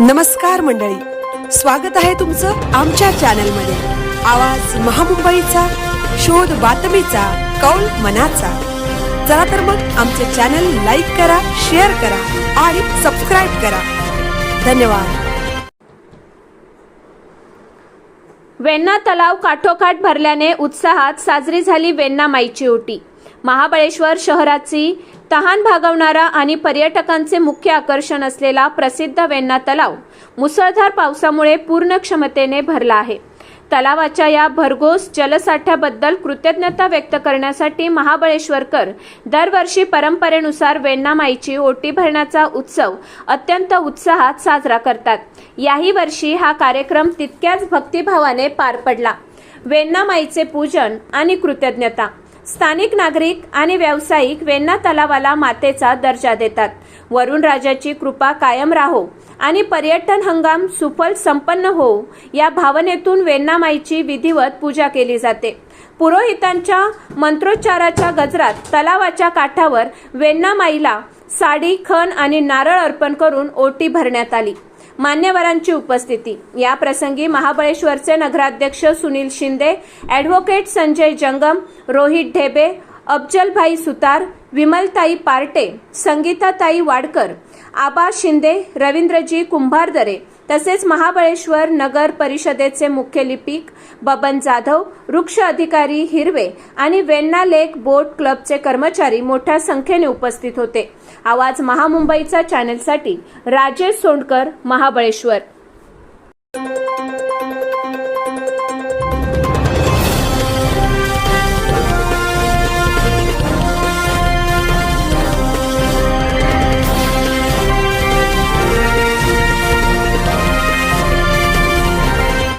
नमस्कार मंडळी, स्वागत आहे तुमचं आमच्या चॅनलमध्ये। आवाज महामुंबईचा, शोध बातमीचा, कौल मनाचा। चला तर मग आमचे चॅनल लाईक करा, शेअर करा आणि सबस्क्राइब करा। धन्यवाद। वेण्णा तलाव काठोकाठ भरल्याने उत्साहात साजरी झाली वेण्णा माईची ओटी। महाबळेश्वर शहराची तहान भागवणारा आणि पर्यटकांचे मुख्य आकर्षण असलेला प्रसिद्ध वेण्णा तलाव मुसळधार पावसामुळे पूर्ण क्षमतेने भरला आहे। तलावाच्या या भरघोस जलसाठ्याबद्दल कृतज्ञता व्यक्त करण्यासाठी महाबळेश्वरकर दरवर्षी परंपरेनुसार वेण्णा माईची ओटी भरण्याचा उत्सव अत्यंत उत्साहात साजरा करतात। याही वर्षी हा कार्यक्रम तितक्याच भक्तिभावाने पार पडला। वेण्णा माईचे पूजन आणि कृतज्ञता। स्थानिक नागरिक आणि व्यावसायिक वेण्णा तलावाला मातेचा दर्जा देतात। वरुण राजाची कृपा कायम राहो आणि पर्यटन हंगाम सुफल संपन्न हो या भावनेतून वेण्णा माईची विधिवत पूजा केली जाते। पुरोहितांच्या मंत्रोच्चाराच्या गजरात तलावाच्या काठावर वेण्णा माईला साडी, खण आणि नारळ अर्पण करून ओटी भरण्यात आली। मान्यवरांची उपस्थिती। या प्रसंगी महाबळेश्वरचे नगराध्यक्ष सुनील शिंदे, ॲडव्होकेट संजय जंगम, रोहित ढेबे, अफजलभाई सुतार, विमलताई पार्टे, संगीताताई वाडकर, आबा शिंदे, रवींद्रजी कुंभारदरे तसेच महाबळेश्वर नगर परिषदेचे मुख्य लिपिक बबन जाधव, वृक्ष अधिकारी हिरवे आणि वेण्णा लेक बोट क्लबचे कर्मचारी मोठ्या संख्येने उपस्थित होते। आवाज महामुंबईचा चॅनलसाठी राजेश सोंडकर, महाबळेश्वर।